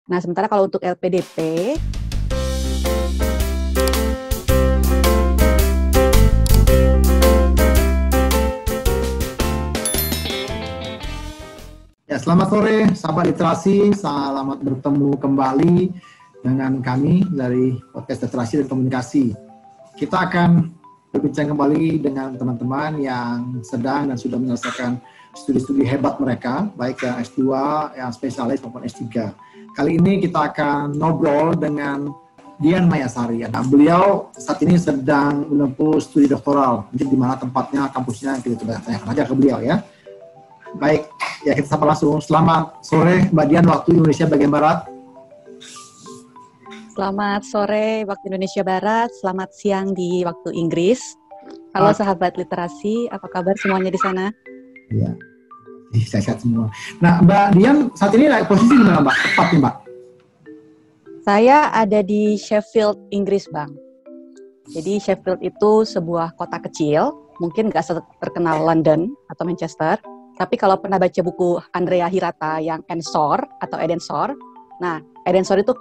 Nah, sementara kalau untuk LPDP, ya, selamat sore, sahabat literasi. Selamat bertemu kembali dengan kami dari podcast literasi dan komunikasi. Kita akan berbincang kembali dengan teman-teman yang sedang dan sudah menyelesaikan studi-studi hebat mereka, baik yang S2, yang spesialis maupun S3. Kali ini kita akan ngobrol dengan Dian Mayasari. Nah, beliau saat ini sedang menempuh studi doktoral. Jadi di mana tempatnya, kampusnya, kita coba tanyakan aja ke beliau ya. Baik, ya kita sapa langsung. Selamat sore Mbak Dian, waktu Indonesia bagian Barat. selamat sore waktu Indonesia Barat, selamat siang di waktu Inggris. Halo sahabat literasi, apa kabar semuanya di sana? Iya, sehat semua. Nah, Mbak Dian saat ini posisi di mana, Mbak? Tepat nih, Mbak. Saya ada di Sheffield, Inggris, Bang. Jadi Sheffield itu sebuah kota kecil, mungkin nggak terkenal London atau Manchester, tapi kalau pernah baca buku Andrea Hirata yang Ensor atau Edensor, nah Edensor itu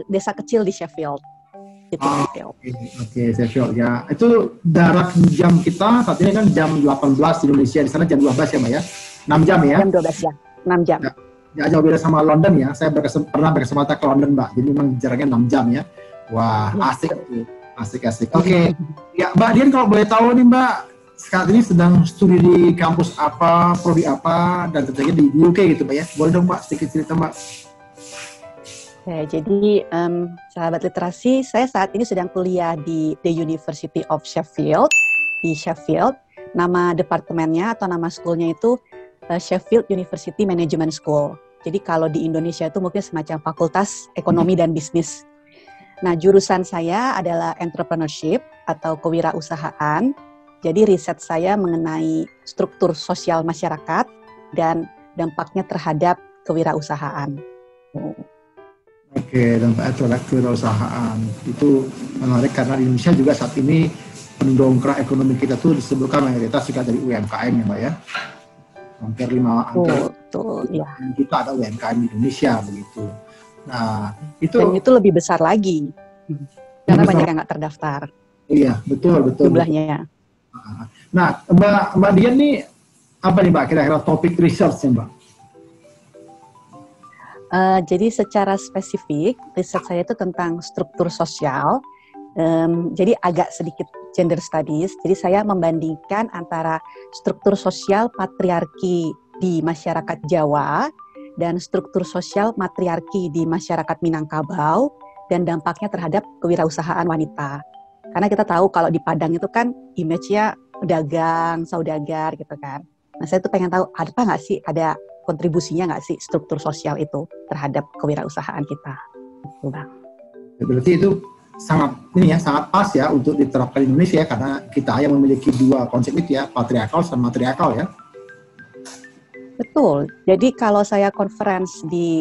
desa kecil di Sheffield. Itu Oke, Sheffield ya. Itu jarak jam kita saat ini kan jam 18 di Indonesia, di sana jam 12 ya, Mbak ya? 6 jam ya? Jam 12 ya, 6 jam. Ya, jauh beda sama London ya. Saya pernah berkesempatan ke London, Mbak. Jadi memang jaraknya 6 jam ya. Wah, asik. Asik. Oke. Ya, Mbak Dian kalau boleh tahu nih, Mbak, saat ini sedang studi di kampus apa, prodi apa, dan tentunya di UK gitu, Mbak ya. Boleh dong, Mbak, sedikit cerita, Mbak. Ya, jadi sahabat literasi, saya saat ini sedang kuliah di The University of Sheffield, di Sheffield. Nama departemennya atau nama schoolnya itu Sheffield University Management School. Jadi kalau di Indonesia itu mungkin semacam fakultas ekonomi dan bisnis. Nah, jurusan saya adalah entrepreneurship atau kewirausahaan. Jadi riset saya mengenai struktur sosial masyarakat dan dampaknya terhadap kewirausahaan. Oke, dampak terhadap kewirausahaan itu menarik karena di Indonesia juga saat ini pendongkrak ekonomi kita tuh disebutkan mayoritas juga dari UMKM ya, Mbak ya. Hampir 5 ya. Kita ada UMKM di Indonesia begitu. Nah, dan itu lebih besar lagi karena banyak yang nggak terdaftar. Iya, betul. Jumlahnya. Nah, Mbak Dian nih apa nih, Mbak, kira-kira topik research-nya, Mbak? Jadi secara spesifik, riset saya itu tentang struktur sosial. Jadi agak sedikit gender studies. Jadi saya membandingkan antara struktur sosial patriarki di masyarakat Jawa dan struktur sosial matriarki di masyarakat Minangkabau dan dampaknya terhadap kewirausahaan wanita. Karena kita tahu kalau di Padang itu kan image-nya pedagang, saudagar gitu kan. Nah, saya tuh pengen tahu ada apa nggak sih, ada kontribusinya nggak sih struktur sosial itu terhadap kewirausahaan kita, gitu, Bang. Berarti itu sangat pas ya untuk diterapkan di Indonesia ya, karena kita yang memiliki dua konsep itu ya, patriarkal dan matriarkal ya. Betul. Jadi kalau saya konferensi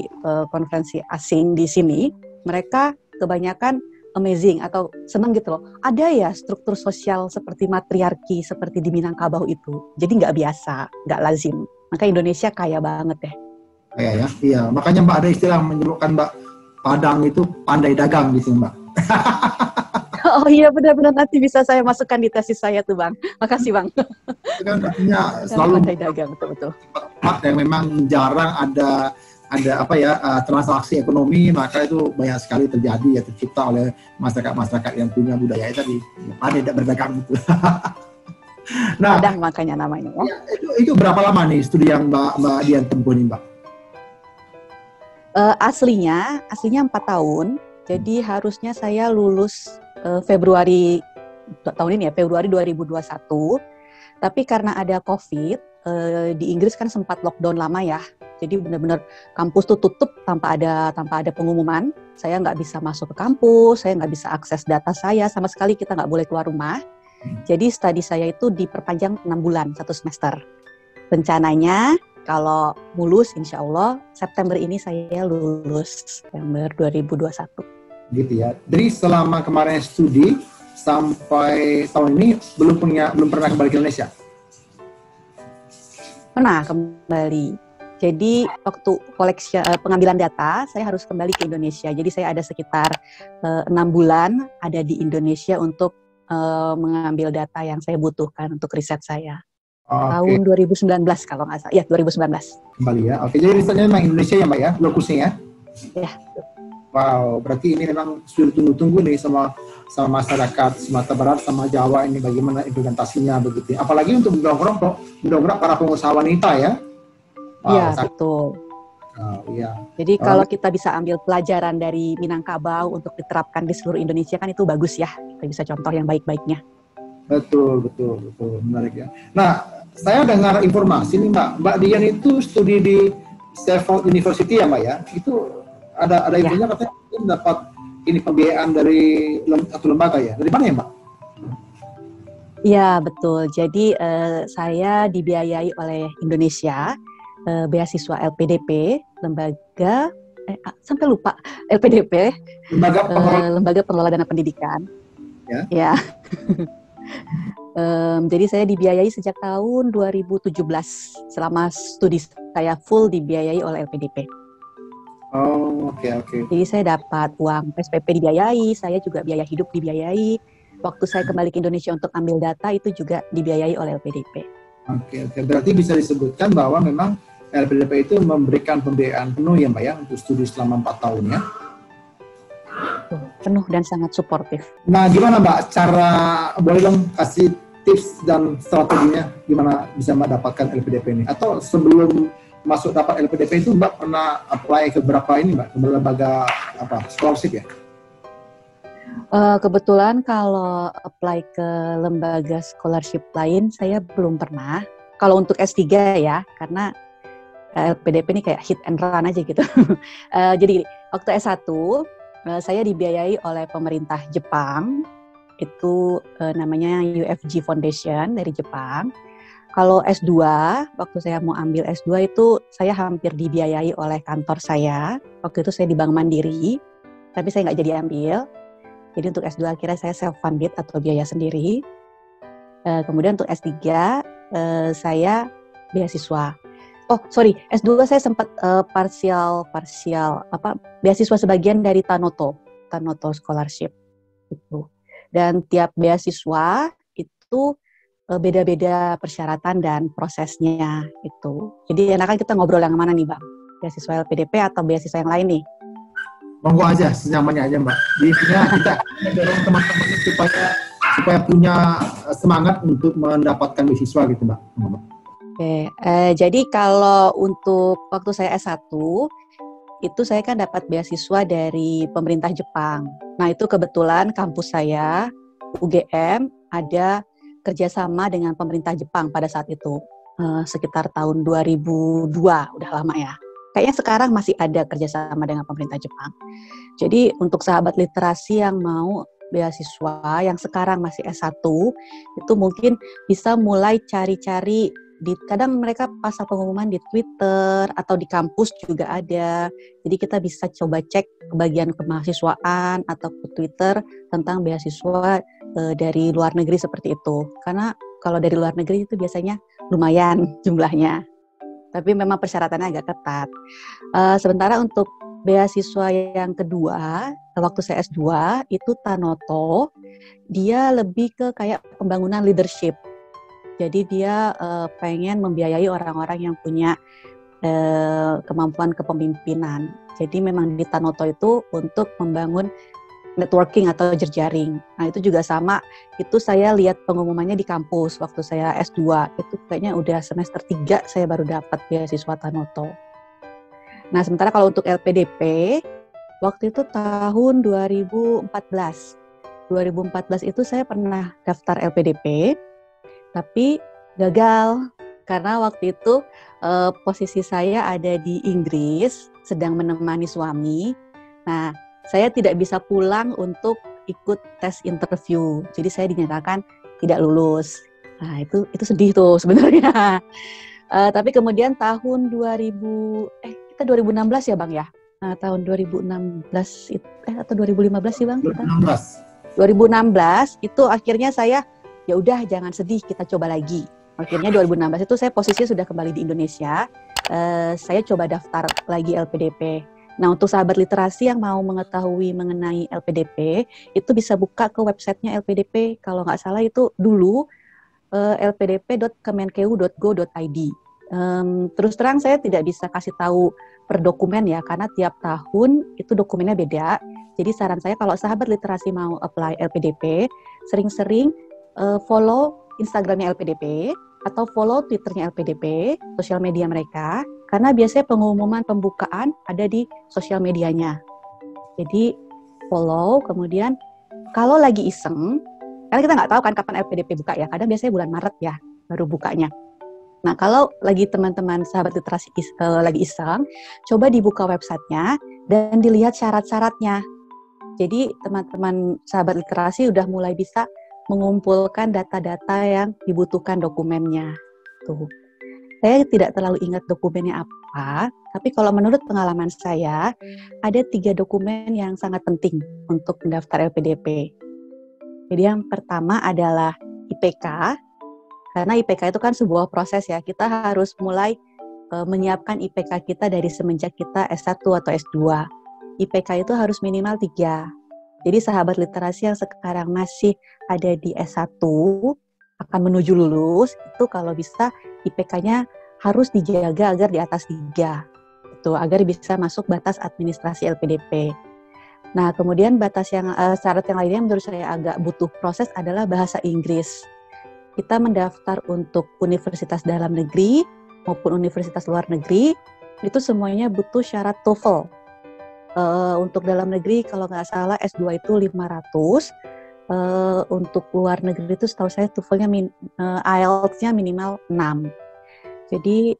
asing di sini, mereka kebanyakan amazing atau senang gitu loh. Ada ya struktur sosial seperti matriarki seperti di Minangkabau itu. Jadi nggak biasa, nggak lazim. Maka Indonesia kaya banget deh. Kaya ya, iya. Makanya Mbak ada istilah menyebutkan Mbak Padang itu pandai dagang gitu, Mbak. Oh iya, benar-benar nanti bisa saya masukkan di tesis saya tuh, Bang. Makasih, Bang. Itu kan artinya selalu pandai dagang, betul. Tempat yang memang jarang ada transaksi ekonomi, maka itu banyak sekali terjadi ya, tercipta oleh masyarakat yang punya budaya tadi, pandai berdagang gitu. Nah, Padang makanya namanya ya. Itu berapa lama nih studi yang Mbak Dian tempuh nih, Mbak? Aslinya 4 tahun. Jadi harusnya saya lulus Februari tahun ini ya, Februari 2021. Tapi karena ada COVID, di Inggris kan sempat lockdown lama ya. Jadi benar-benar kampus tuh tutup tanpa ada pengumuman. Saya nggak bisa masuk ke kampus, saya nggak bisa akses data saya, sama sekali kita nggak boleh keluar rumah. Jadi studi saya itu diperpanjang 6 bulan, 1 semester. Rencananya kalau lulus, insya Allah September ini saya lulus, September 2021. Gitu ya. Jadi selama kemarin studi sampai tahun ini belum pernah kembali ke Indonesia? Pernah kembali. Jadi waktu pengambilan data, saya harus kembali ke Indonesia. Jadi saya ada sekitar 6 bulan ada di Indonesia untuk mengambil data yang saya butuhkan untuk riset saya. Oke. Tahun 2019 kalau nggak salah. Ya, 2019. Kembali ya. Oke, jadi risetnya memang Indonesia ya Mbak ya, lokusnya ya? Ya. Wow, berarti ini memang sudah tunggu-tunggu nih sama masyarakat Sumatera Barat sama Jawa ini bagaimana implementasinya begitu. Apalagi untuk mendongkrak para pengusaha wanita ya. Iya, betul. Iya. Jadi kalau kita bisa ambil pelajaran dari Minangkabau untuk diterapkan di seluruh Indonesia kan itu bagus ya. Kita bisa contoh yang baik-baiknya. Betul, menarik ya. Nah, saya dengar informasi nih Mbak Dian itu studi di Stanford University ya Mbak ya. Itu ada infonya katanya dapat ini pembiayaan dari satu lembaga ya. Dari mana ya Mbak? Iya betul. Jadi saya dibiayai oleh Indonesia. Beasiswa LPDP, lembaga sampai lupa LPDP, lembaga pengelola dana pendidikan. Ya. Jadi saya dibiayai sejak tahun 2017 selama studi saya full dibiayai oleh LPDP. Oh, oke. Jadi saya dapat uang SPP dibiayai, saya juga biaya hidup dibiayai. Waktu saya kembali ke Indonesia untuk ambil data itu juga dibiayai oleh LPDP. Oke. Berarti bisa disebutkan bahwa memang LPDP itu memberikan pembiayaan penuh ya Mbak ya untuk studi selama 4 tahun ya? Penuh dan sangat suportif. Nah gimana Mbak boleh dong kasih tips dan strateginya gimana bisa Mbak dapatkan LPDP ini? Atau sebelum masuk dapat LPDP itu Mbak pernah apply ke berapa ini Mbak? Ke lembaga scholarship ya? Kebetulan kalau apply ke lembaga scholarship lain saya belum pernah. Kalau untuk S3 ya, karena LPDP ini kayak hit and run aja gitu. Jadi waktu S1 saya dibiayai oleh pemerintah Jepang, itu namanya UFG Foundation dari Jepang. Kalau S2, waktu saya mau ambil S2 itu saya hampir dibiayai oleh kantor saya. Waktu itu saya di Bank Mandiri, tapi saya nggak jadi ambil. Jadi untuk S2 akhirnya saya self-funded atau biaya sendiri. Kemudian untuk S3 saya beasiswa. S2 saya sempat beasiswa sebagian dari Tanoto Scholarship itu. Dan tiap beasiswa itu beda-beda persyaratan dan prosesnya itu. Jadi enakan kita ngobrol yang mana nih Bang? Beasiswa LPDP atau beasiswa yang lain nih? Monggo aja, senyamannya aja Mbak. Jadi kita dorong teman-teman supaya punya semangat untuk mendapatkan beasiswa gitu Mbak. Oke, jadi kalau untuk waktu saya S1, itu saya kan dapat beasiswa dari pemerintah Jepang. Nah itu kebetulan kampus saya, UGM, ada kerjasama dengan pemerintah Jepang pada saat itu. Sekitar tahun 2002, udah lama ya. Kayaknya sekarang masih ada kerjasama dengan pemerintah Jepang. Jadi untuk sahabat literasi yang mau beasiswa, yang sekarang masih S1, itu mungkin bisa mulai cari-cari. Kadang mereka pasang pengumuman di Twitter atau di kampus juga ada. Jadi kita bisa coba cek ke bagian kemahasiswaan atau ke Twitter tentang beasiswa dari luar negeri seperti itu. Karena kalau dari luar negeri itu biasanya lumayan jumlahnya. Tapi memang persyaratannya agak ketat. Sementara untuk beasiswa yang kedua, waktu saya S2, itu Tanoto, dia lebih ke kayak pembangunan leadership. Jadi dia pengen membiayai orang-orang yang punya kemampuan kepemimpinan. Jadi memang di Tanoto itu untuk membangun networking atau jejaring. Nah itu juga sama, itu saya lihat pengumumannya di kampus waktu saya S2. Itu kayaknya udah semester 3 saya baru dapat beasiswa Tanoto. Nah sementara kalau untuk LPDP, waktu itu tahun 2014. 2014 itu saya pernah daftar LPDP, tapi gagal karena waktu itu posisi saya ada di Inggris sedang menemani suami. Nah, saya tidak bisa pulang untuk ikut tes interview. Jadi saya dinyatakan tidak lulus. Nah, itu sedih tuh sebenarnya. Tapi kemudian tahun 2016 ya, Bang ya? Nah, tahun 2016 atau 2015 sih, Bang? 2016 itu akhirnya saya ya udah jangan sedih, kita coba lagi. Akhirnya 2016 itu saya posisinya sudah kembali di Indonesia. saya coba daftar lagi LPDP. Nah, untuk sahabat literasi yang mau mengetahui mengenai LPDP, itu bisa buka ke websitenya LPDP. Kalau nggak salah itu dulu lpdp.kemenkeu.go.id. Terus terang saya tidak bisa kasih tahu per dokumen ya, karena tiap tahun itu dokumennya beda. Jadi saran saya kalau sahabat literasi mau apply LPDP, sering-sering follow Instagramnya LPDP, atau follow Twitternya LPDP, sosial media mereka, karena biasanya pengumuman pembukaan ada di sosial medianya. Jadi follow, kemudian kalau lagi iseng, karena kita nggak tahu kan kapan LPDP buka ya, kadang biasanya bulan Maret ya baru bukanya. Nah, kalau lagi teman-teman sahabat literasi lagi iseng, coba dibuka websitenya dan dilihat syarat-syaratnya. Jadi teman-teman sahabat literasi udah mulai bisa mengumpulkan data-data yang dibutuhkan dokumennya. Tuh. Saya tidak terlalu ingat dokumennya apa, tapi kalau menurut pengalaman saya, ada 3 dokumen yang sangat penting untuk mendaftar LPDP. Jadi yang pertama adalah IPK, karena IPK itu kan sebuah proses ya, kita harus mulai menyiapkan IPK kita dari semenjak kita S1 atau S2. IPK itu harus minimal 3. Jadi sahabat literasi yang sekarang masih ada di S1 akan menuju lulus, itu kalau bisa IPK-nya harus dijaga agar di atas 3. Itu agar bisa masuk batas administrasi LPDP. Nah, kemudian syarat yang lainnya menurut saya agak butuh proses adalah bahasa Inggris. Kita mendaftar untuk universitas dalam negeri maupun universitas luar negeri, itu semuanya butuh syarat TOEFL. Untuk dalam negeri kalau nggak salah S2 itu 500, untuk luar negeri itu setahu saya TOEFL-nya IELTS-nya minimal 6. Jadi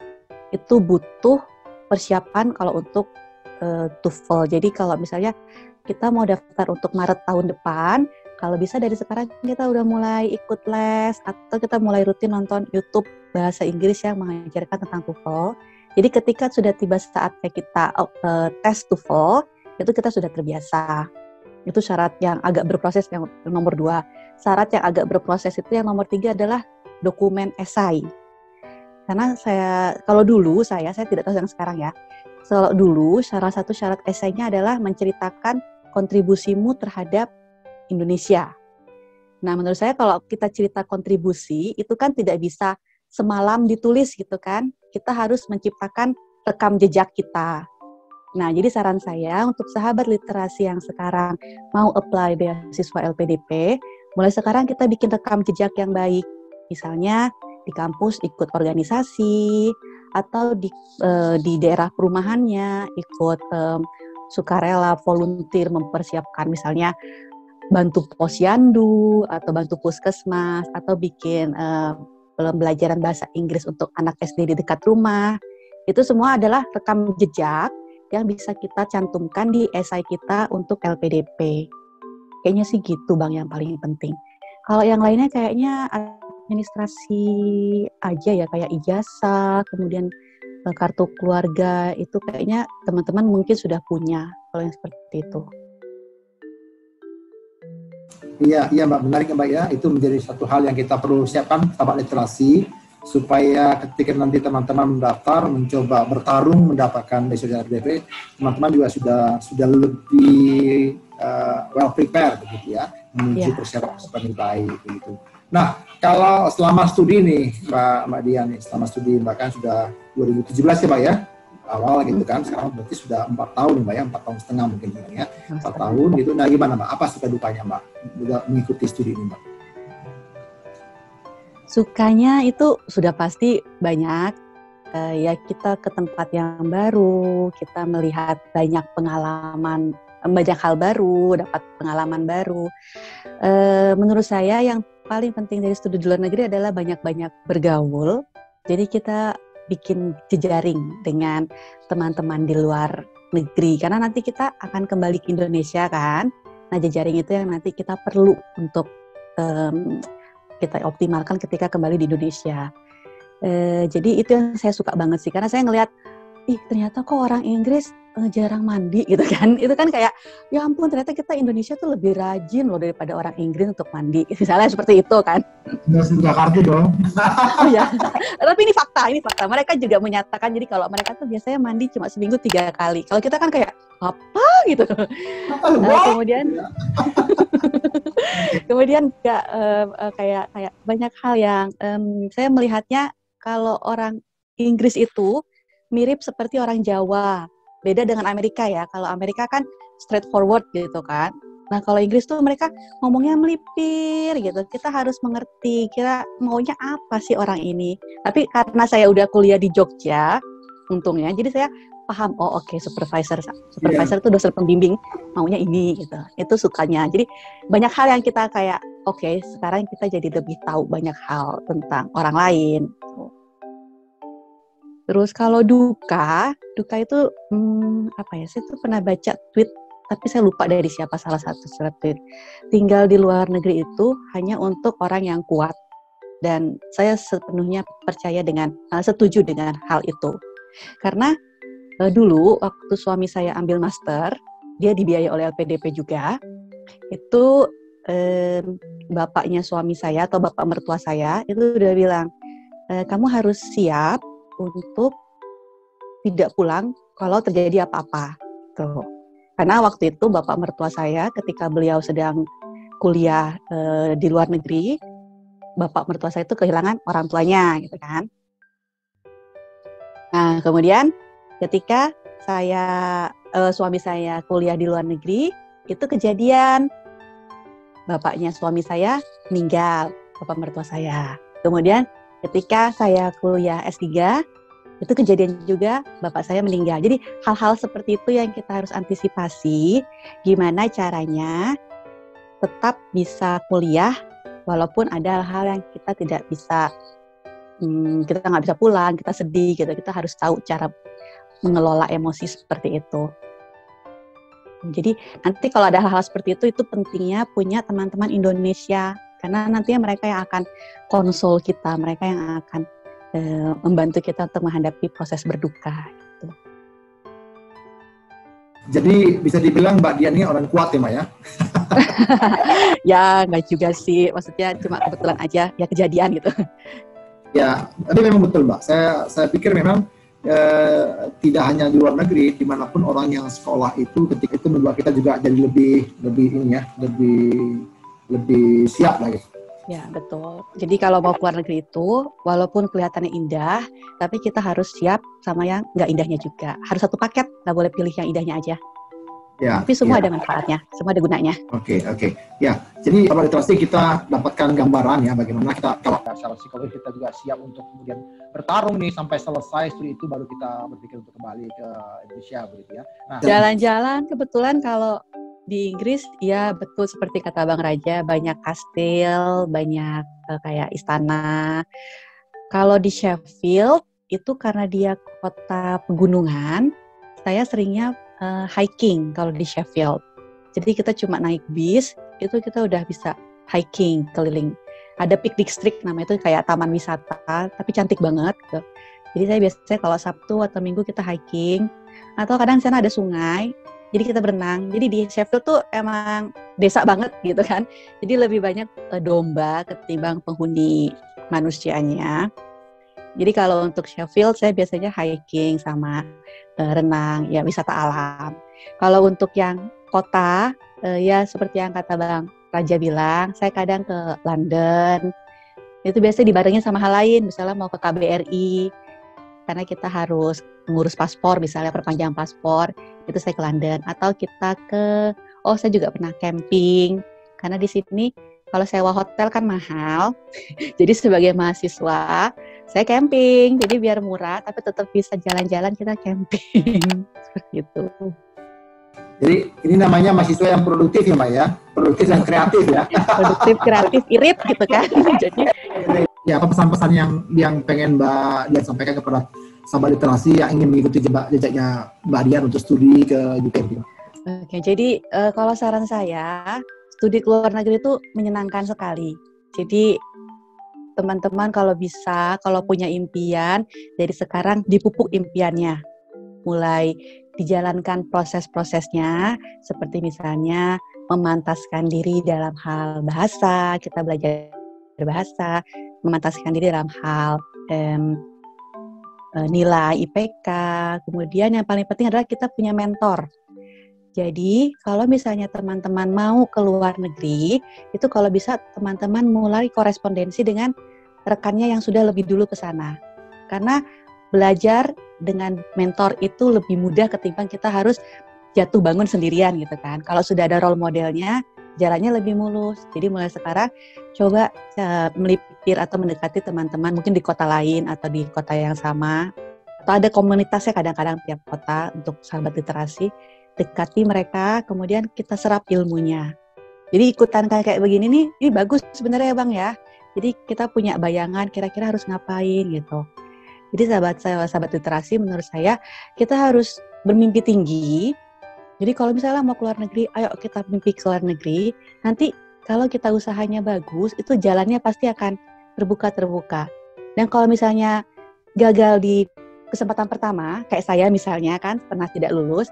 itu butuh persiapan kalau untuk TOEFL. Jadi kalau misalnya kita mau daftar untuk Maret tahun depan, kalau bisa dari sekarang kita udah mulai ikut les atau kita mulai rutin nonton YouTube bahasa Inggris yang mengajarkan tentang TOEFL. Jadi ketika sudah tiba saatnya kita tes TOEFL, itu kita sudah terbiasa. Itu syarat yang agak berproses yang nomor 2. Syarat yang agak berproses itu yang nomor 3 adalah dokumen esai. Karena kalau dulu saya tidak tahu yang sekarang ya. Kalau dulu salah satu syarat esainya adalah menceritakan kontribusimu terhadap Indonesia. Nah, menurut saya kalau kita cerita kontribusi itu kan tidak bisa semalam ditulis gitu kan. Kita harus menciptakan rekam jejak kita. Nah, jadi saran saya untuk sahabat literasi yang sekarang mau apply beasiswa LPDP, mulai sekarang kita bikin rekam jejak yang baik. Misalnya di kampus ikut organisasi, atau di daerah perumahannya ikut sukarela, volunteer mempersiapkan misalnya bantu posyandu atau bantu puskesmas atau bikin pembelajaran bahasa Inggris untuk anak SD di dekat rumah. Itu semua adalah rekam jejak yang bisa kita cantumkan di esai kita untuk LPDP. Kayaknya sih gitu Bang yang paling penting. Kalau yang lainnya kayaknya administrasi aja ya, kayak ijazah, kemudian kartu keluarga, itu kayaknya teman-teman mungkin sudah punya kalau yang seperti itu. Iya Mbak, menarik Mbak ya. Itu menjadi satu hal yang kita perlu siapkan sahabat literasi supaya ketika nanti teman-teman mendaftar, mencoba bertarung mendapatkan beasiswa LPDP, teman-teman juga sudah lebih well prepared begitu ya, menuju persiapan yang baik begitu. Nah, kalau selama studi nih Mbak Dian nih, selama studi Mbak kan sudah 2017 ya Mbak ya, awal gitu kan, sekarang berarti sudah 4 tahun Mbak ya, 4 tahun setengah mungkin ya, 4 tahun gitu. Nah gimana Mbak, apa suka dukanya Mbak juga mengikuti studi ini Mbak? Sukanya itu sudah pasti banyak, ya kita ke tempat yang baru, kita melihat banyak pengalaman, banyak hal baru, dapat pengalaman baru. Menurut saya yang paling penting dari studi di luar negeri adalah banyak-banyak bergaul. Jadi kita bikin jejaring dengan teman-teman di luar negeri, karena nanti kita akan kembali ke Indonesia kan. Nah jejaring itu yang nanti kita perlu untuk kita optimalkan ketika kembali di Indonesia. Jadi itu yang saya suka banget sih, karena saya ngelihat ih ternyata kok orang Inggris jarang mandi gitu kan. Itu kan kayak, ya ampun ternyata kita Indonesia tuh lebih rajin loh daripada orang Inggris untuk mandi. Misalnya seperti itu kan. Nggak suka kartu dong. Oh ya, tapi ini fakta. Mereka juga menyatakan, jadi kalau mereka tuh biasanya mandi cuma seminggu 3 kali. Kalau kita kan kayak, apa gitu. Kemudian juga kayak banyak hal yang saya melihatnya kalau orang Inggris itu mirip seperti orang Jawa. Beda dengan Amerika ya. Kalau Amerika kan straightforward gitu kan. Nah kalau Inggris tuh mereka ngomongnya melipir gitu. Kita harus mengerti kira maunya apa sih orang ini. Tapi karena saya udah kuliah di Jogja, untungnya, jadi saya paham. Oh oke, supervisor itu dosen pembimbing maunya ini gitu. Itu sukanya. Jadi banyak hal yang kita kayak oke, sekarang kita jadi lebih tahu banyak hal tentang orang lain. Terus kalau duka itu apa ya? Saya tuh pernah baca tweet, tapi saya lupa dari siapa, salah satu tweet. Tinggal di luar negeri itu hanya untuk orang yang kuat. Dan saya sepenuhnya setuju dengan hal itu. Karena dulu waktu suami saya ambil master, dia dibiayai oleh LPDP juga. Itu bapaknya suami saya atau bapak mertua saya itu udah bilang, kamu harus siap untuk tidak pulang kalau terjadi apa-apa. Tuh. Karena waktu itu bapak mertua saya ketika beliau sedang kuliah di luar negeri, bapak mertua saya itu kehilangan orang tuanya, gitu kan. Nah, kemudian ketika suami saya kuliah di luar negeri, itu kejadian bapaknya suami saya meninggal, bapak mertua saya. Kemudian ketika saya kuliah S3, itu kejadian juga bapak saya meninggal. Jadi hal-hal seperti itu yang kita harus antisipasi, gimana caranya tetap bisa kuliah walaupun ada hal yang kita tidak bisa, kita nggak bisa pulang, kita sedih gitu. Kita harus tahu cara mengelola emosi seperti itu. Jadi nanti kalau ada hal-hal seperti itu pentingnya punya teman-teman Indonesia. Karena nantinya mereka yang akan konsul kita, mereka yang akan membantu kita untuk menghadapi proses berduka. Gitu. Jadi bisa dibilang Mbak Dian ini orang kuat ya Mbak ya? Ya nggak juga sih, maksudnya cuma kebetulan aja ya kejadian gitu. Ya, tapi memang betul Mbak. Saya pikir memang tidak hanya di luar negeri, dimanapun orang yang sekolah itu ketika itu membuat kita juga jadi lebih siap lagi. Ya betul. Jadi kalau mau keluar negeri itu, walaupun kelihatannya indah, tapi kita harus siap sama yang nggak indahnya juga. Harus satu paket, nggak boleh pilih yang indahnya aja. Ya, tapi semua ada manfaatnya, semua ada gunanya. Oke. Ya, jadi kalau literasi kita dapatkan gambaran ya bagaimana kita kalau secara psikologis kita juga siap untuk kemudian bertarung nih sampai selesai studi itu baru kita berpikir untuk kembali ke Indonesia begitu ya. Nah, jalan-jalan kebetulan kalau di Inggris ya betul seperti kata Bang Raja, banyak kastil, banyak kayak istana. Kalau di Sheffield itu karena dia kota pegunungan, saya seringnya hiking kalau di Sheffield. Jadi kita cuma naik bis, itu kita udah bisa hiking keliling. Ada Peak District namanya, itu kayak taman wisata, tapi cantik banget. Gitu. Jadi saya biasanya kalau Sabtu atau Minggu kita hiking, atau kadang di sana ada sungai, jadi kita berenang. Jadi di Sheffield tuh emang desa banget gitu kan. Jadi lebih banyak domba ketimbang penghuni manusianya. Jadi kalau untuk Sheffield saya biasanya hiking sama renang, ya wisata alam. Kalau untuk yang kota, ya seperti yang kata Bang Raja bilang, saya kadang ke London. Itu biasanya dibarengi sama hal lain, misalnya mau ke KBRI, karena kita harus mengurus paspor, misalnya perpanjangan paspor, itu saya ke London. Atau kita saya juga pernah camping, karena di sini kalau sewa hotel kan mahal, jadi sebagai mahasiswa, saya camping, jadi biar murah, tapi tetap bisa jalan-jalan, kita camping, seperti itu. Jadi ini namanya mahasiswa yang produktif ya Mbak ya, produktif dan kreatif ya. Produktif, kreatif, irit gitu kan. Jadi ya apa pesan-pesan yang pengen Mbak Dian sampaikan kepada sahabat literasi yang ingin mengikuti jejaknya Mbak Dian untuk studi ke UK? Oke, jadi kalau saran saya, studi ke luar negeri itu menyenangkan sekali. Jadi teman-teman kalau bisa, kalau punya impian, dari sekarang dipupuk impiannya. mulai dijalankan proses-prosesnya, seperti misalnya memantaskan diri dalam hal bahasa, kita belajar berbahasa, memantaskan diri dalam hal nilai IPK, kemudian yang paling penting adalah kita punya mentor. Jadi kalau misalnya teman-teman mau ke luar negeri, itu kalau bisa teman-teman mulai korespondensi dengan rekannya yang sudah lebih dulu ke sana. Karena belajar dengan mentor itu lebih mudah ketimbang kita harus jatuh bangun sendirian gitu kan. Kalau sudah ada role modelnya, jalannya lebih mulus. Jadi mulai sekarang coba melipir atau mendekati teman-teman mungkin di kota lain atau di kota yang sama. Atau ada komunitasnya kadang-kadang tiap kota untuk sahabat literasi. Dekati mereka, kemudian kita serap ilmunya. Jadi ikutan kayak begini nih, ini bagus sebenarnya Bang ya. Jadi kita punya bayangan kira-kira harus ngapain gitu. Jadi sahabat literasi menurut saya kita harus bermimpi tinggi. Jadi kalau misalnya mau keluar negeri, ayo kita mimpi keluar negeri. Nanti kalau kita usahanya bagus, itu jalannya pasti akan terbuka. Dan kalau misalnya gagal di kesempatan pertama, kayak saya misalnya kan pernah tidak lulus,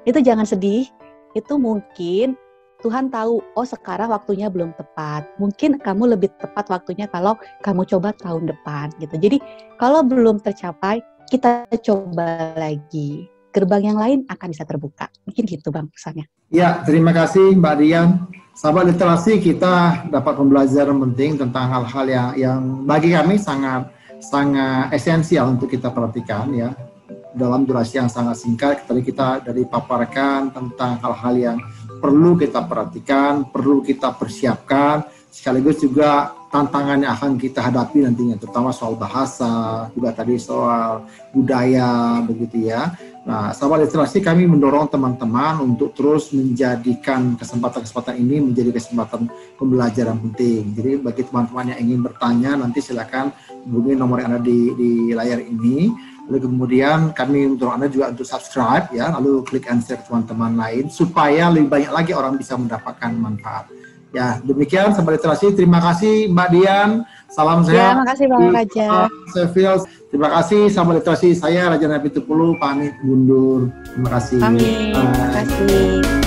itu jangan sedih, itu mungkin Tuhan tahu, oh sekarang waktunya belum tepat. Mungkin kamu lebih tepat waktunya kalau kamu coba tahun depan gitu. Jadi kalau belum tercapai, kita coba lagi. Gerbang yang lain akan bisa terbuka. Mungkin gitu Bang pesannya. Ya, terima kasih Mbak Dian. Sahabat literasi, kita dapat pembelajaran penting tentang hal-hal yang bagi kami sangat esensial untuk kita perhatikan ya. Dalam durasi yang sangat singkat, tadi kita dari paparkan tentang hal-hal yang perlu kita perhatikan, perlu kita persiapkan, sekaligus juga tantangan yang akan kita hadapi nantinya, terutama soal bahasa, juga tadi soal budaya, begitu ya. Nah, sahabat literasi, kami mendorong teman-teman untuk terus menjadikan kesempatan-kesempatan ini menjadi kesempatan pembelajaran penting. Jadi bagi teman-teman yang ingin bertanya, nanti silakan hubungi nomor yang ada di layar ini. Lalu kemudian kami mendorong Anda juga untuk subscribe ya, lalu klik and share teman-teman lain supaya lebih banyak lagi orang bisa mendapatkan manfaat. Ya, demikian sahabat literasi. Terima kasih Mbak Dian. Salam sehat. Ya, makasih Bang Raja. Terima kasih sahabat literasi. Saya Raja Napitupulu pamit mundur. Terima kasih. Terima kasih.